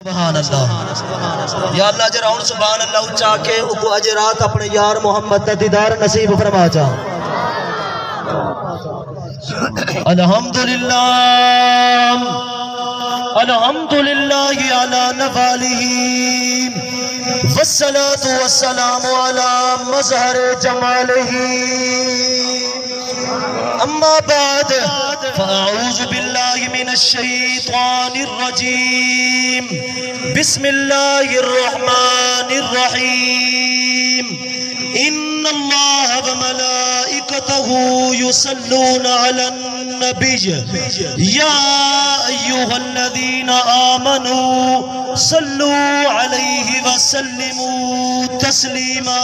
سبحان اللہ یا اللہ جرا ہن سبحان اللہ اچا کے او اج رات اپنے یار محمد دا دیدار نصیب فرما جا الحمدللہ الحمدللہ علی نواله والصلاة والسلام على مظہر جماله اما بعد فاعوذ باللہ من الشیطان الرجیم بسم اللہ الرحمن الرحیم ان اللہ وملائکتہ یصلون علی النبی یا ایہا الذین آمنوا صلوا علیہ وسلموا تسلیما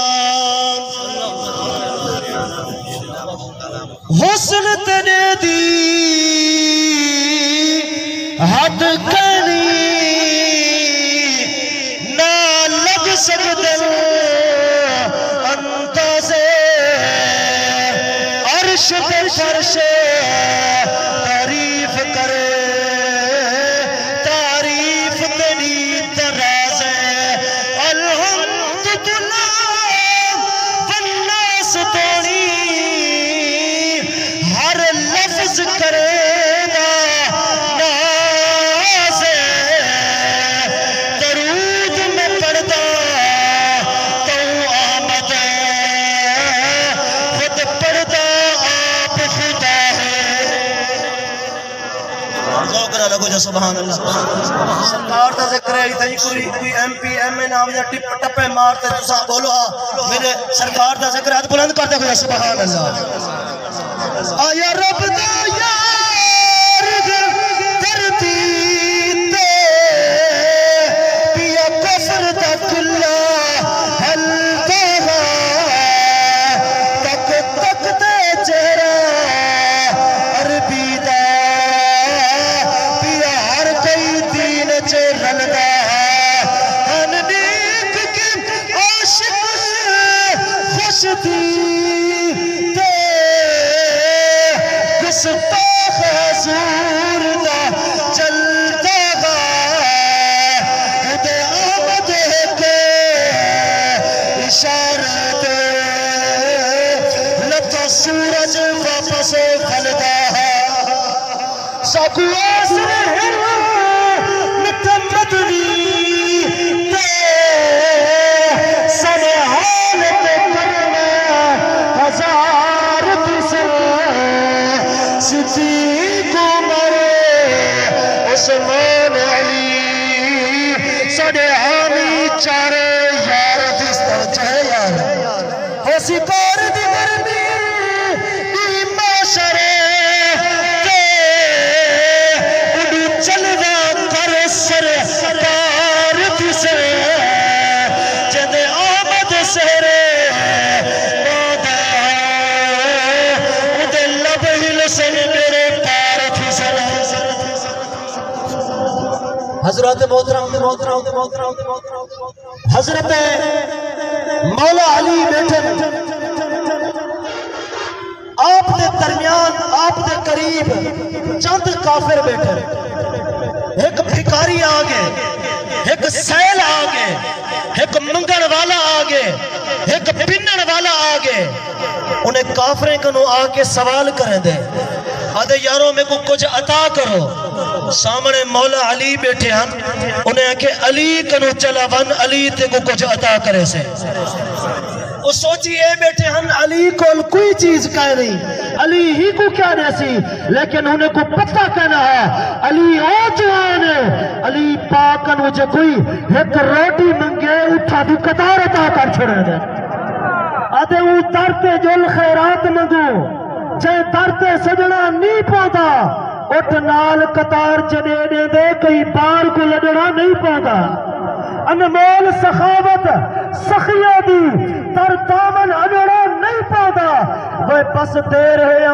حسن تنے دی حد کنی نہ لگ سکدن اندازے عرش تے فرش تعریف کرے تعریف تیری درازے الحمدللہ والناس توڑی ہر لفظ کرے سبحان اللہ سرکار دا ذکر ہے اتنی کوئی ایم پی ایم اے نام یا ٹپے مارتے تو بولو میرے سرکار دا ذکر ہے بلند کرتے ہوئے سبحان اللہ آیا رب دا یار دردی تے پیا کفر دا کلا حل دہا تک تک دے چہرہ عربی دا سورج واپس پھلدا ہے ساکو آسر ہل مدنی تے سنحال تے کرنا ہزار بسر صدیق عمر عثمان علی سنے حامی چارے یار دستر چاہے یار ہو سکار دی گرمی حضرت محترم حضرت مولا علی بیٹھے آپ دے درمیان آپ دے قریب چند کافر بیٹھے ایک بھکاری آگے ایک سیل آگے ایک منگن والا آگے ایک پنن والا آگے انہیں کافریں کنو آگے سوال کریں دے آدھے یاروں میں کو کچھ عطا کرو سامنے مولا علی بیٹھے ہیں انہیں کہ علی کنو چلا ون علی تے کو کچھ عطا کرے سے وہ سوچی اے بیٹھے ہیں علی کو کوئی چیز کہہ نہیں علی ہی کو کیا نیسی لیکن انہیں کو پتہ کہنا ہے علی او جوان ہے علی پاکن مجھے کوئی ایک روٹی منگے اٹھا دی قطار عطا کر چھوڑے دے آدھے وہ ترتے جل خیرات منگو جائے ترتے سجنا نہیں پودا اٹھ نال قطار چنے دے کئی بار کو لڑنا نہیں پودا انمول سخاوت سخیہ دی تر دامن انڑا نہیں پودا وہ پس دے رہے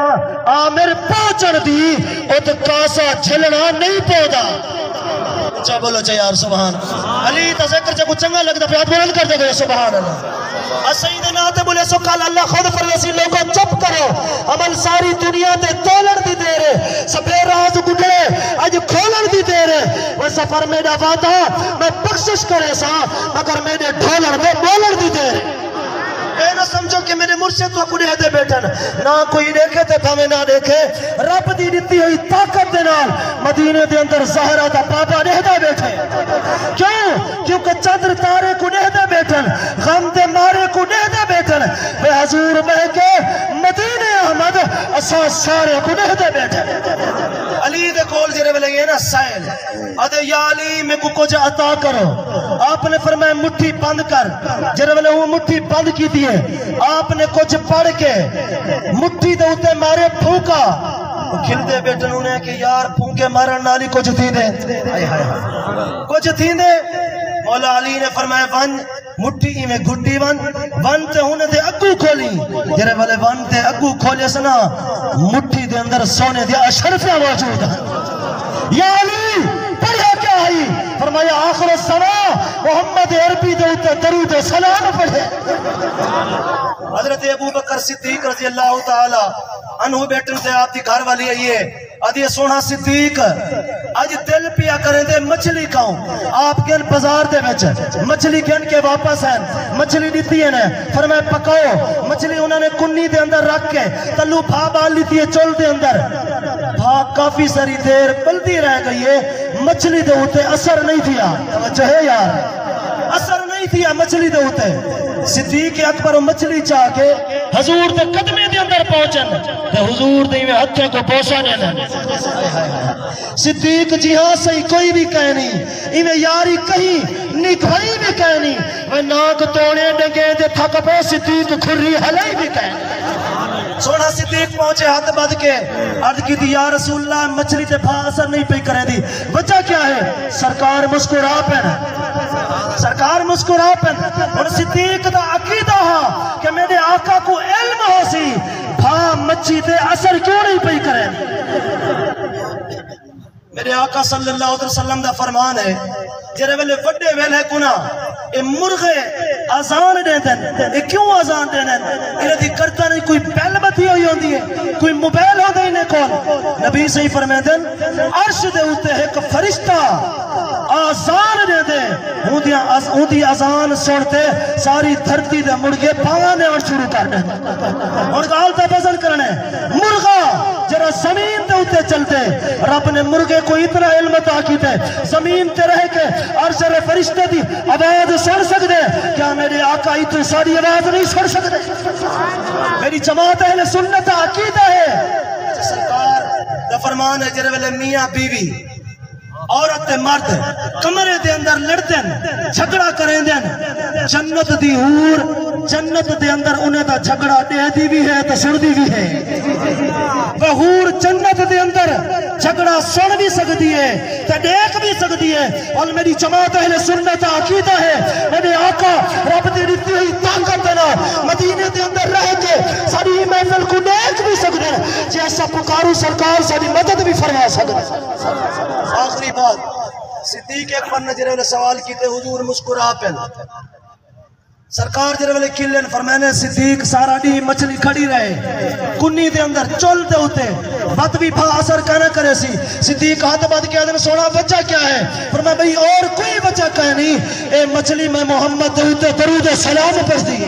آمر پوچن دی ات کاسا جھلنا نہیں پودا اچھا بولو چاہے یار سبحان علی تا ذکر چاہے کچھ چنگا لگتا پہ ہاتھ بلند کر دے گا سبحان اللہ سیدنا آتے بولے سو کال اللہ خود فرسی لوگوں چپ کرو عمل ساری دنیا تے تولن دی دے رہے سبے راز گھڑے اج کھولن دی دے رہے وہ سفر میں وعدہ میں بخشش کرے سا مگر میں نے ڈھولن میں بولن دی دے رہے اے نہ سمجھو کہ میرے مرشد تو کنے دے بیٹھن نہ کوئی دیکھے تے بھاوے نہ دیکھے رب دی دتی ہوئی طاقت دے نال مدینے دے اندر زہرا دا پاپا رہدا بیٹھے کیونکہ چندر تارے کنے دے بیٹھن غم دے مارے کنے دے بیٹھن بے حضور بہ کے مدینے احمد اساں سارے کنے دے بیٹھن علی دے کول جڑے ویلے گئے نا سائل ادے یا علی میں کو کچھ عطا کرو آپ نے فرمایا مٹھی بند کر جڑے ویلے وہ مٹھی بند کی دی آپ نے کچھ پڑھ کے مٹھی دے اتے مارے پھونکا کھلتے بیٹھن انہیں کہ یار پھونکے مارن نالی کچھ تھی دے کچھ تھی دے مولا علی نے فرمایا ون مٹھی میں گھٹی ون تے انہیں دے اگو کھولی جرے والے ون تے اگو کھولے سنا مٹھی دے اندر سونے دے اشرفیاں موجود ہیں یا علی پڑھا کیا آئی فرمایا آخر السلام محمد عربی دے اتے درود و سلام پڑھے حضرت ابو بکر صدیق رضی اللہ تعالی عنہ بیٹھن سے آپ دی گھر والی آئیے ادھے سونا صدیق آج دل پیا کریں دے مچھلی کھاؤں آپ کے بازار دے بیچ مچھلی گن کے واپس ہیں مچھلی دیتی ہے فرمائے پکاؤ مچھلی انہوں نے کنی دے اندر رکھ کے تلو بھا بال لیتی ہے چول دے اندر بھا کافی ساری دیر پلتی رہ گئی ہے مچھلی دے ہوتے اثر نہیں دیا توجہ ہے یار اثر نہیں دیا مچھلی دے ہوتے صدیق اکبر مچھلی چاہ کے حضور دے قدمے دے اندر پہنچن تے حضور دے میں ہتھے کو بوسا نہیں صدیق جی ہاں صحیح کوئی بھی کہہ نہیں ایویں یاری کہیں نکھائی بھی کہہ نہیں وہ ناک توڑے ڈنگے دے تھک پہ صدیق کھری ہلائی بھی کہہ نہیں سونا صدیق پہنچے ہاتھ بد کے عرض کی دی یا رسول اللہ مچھلی تے بھا اثر نہیں پہ کرے دی وجہ کیا ہے سرکار مسکرا پہن سرکار مسکرا پہن اور صدیق دا عقیدہ ہاں کہ میرے آقا کو علم ہو سی بھا مچھی تے اثر کیوں نہیں پہ کرے میرے آقا صلی اللہ علیہ وسلم دا فرمان ہے جرے ویلے وڈے ویلے کنا اے مرغے آزان دے دن اے کیوں آزان دے دن انہیں دی کرتا نہیں کوئی پہل بتی ہوئی ہوندی ہے کوئی موبائل ہو دے انہیں کون نبی صحیح فرمائے دن عرش دے ہوتے ہیں کہ فرشتہ آزان دے دے ہوں دی آزان سنتے ساری دھرتی دے مرغے پانے اور شروع کر دیں اور غالتا بزن کرنے مرغا جرا زمین دے ہوتے چلتے رب نے مرغے کو اتنا علم عطا کیتے زمین تے رہ کے عرش دے فرشتے دی آواز سن سکتے کیا میرے آقا اتنی ساری آواز نہیں سن سکتے میری جماعت اہل سنت عقیدہ ہے سرکار دا فرمان ہے جرے ویلے میاں بیوی عورت مرد کمرے دے اندر لڑدن جھگڑا کریں دن جنت دی حور جنت دے اندر انہیں دا جھگڑا دے دی بھی ہے تو سن دی بھی ہے وہ حور جنت دے اندر جھگڑا سن بھی سکتی ہے تو دیکھ بھی سکتی ہے اور میری جماعت اہل سنت عقیدہ ہے میرے آقا رب دی دیتی ہوئی طاقت دینا مدینے دے اندر رہ کے ساری محفل کو دیکھ بھی سکتے ہیں جیسا پکارو سرکار ساری مدد بھی فرما سکتے آخری بات صدیق اکبر نے جرے سوال کیتے حضور مسکرا پہن سرکار جرے والے کلن فرمانے صدیق سارا دی مچھلی کھڑی رہے کنی دے اندر چول دے ہوتے بات بھی بھا اثر کہنا کرے سی صدیق ہاتھ بات کیا دن سونا وجہ کیا ہے فرمایا بھئی اور کوئی وجہ کہہ نہیں اے مچھلی میں محمد دے ہوتے درود سلام پڑھ دی